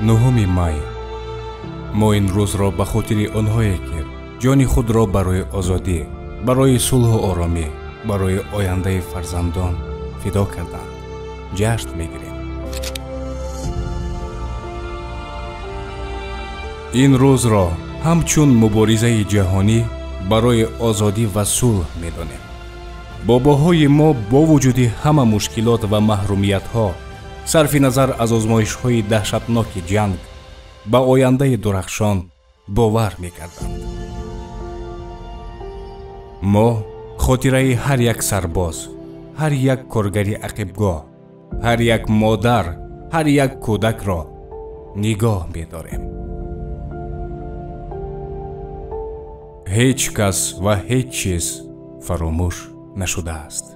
9 май. мо ин рӯзро ба хотири онҳое ки ҷони худро барои озодӣ, барои сулҳу оромӣ, барои ояндаи фарзандон фидо карданд, ҷашн мегирем. ин рӯзро ҳамчун муборизаи ҷаҳонӣ барои озодӣ ва сулҳ медонем. бобоҳои мо бо вуҷуди ҳама мушкилот ва маҳрумиятҳо, сарфи назар аз озмоишҳои даҳшатноки ҷанг, ба ояндаи дурахшон бовар мекарданд. мо хотираи ҳар як сарбоз, ҳар як коргари ақибгоҳ, ҳар як модар, ҳар як кӯдакро нигоҳ медорем. ҳеҷ кас ва ҳеҷ чиз фаромӯш нашудааст.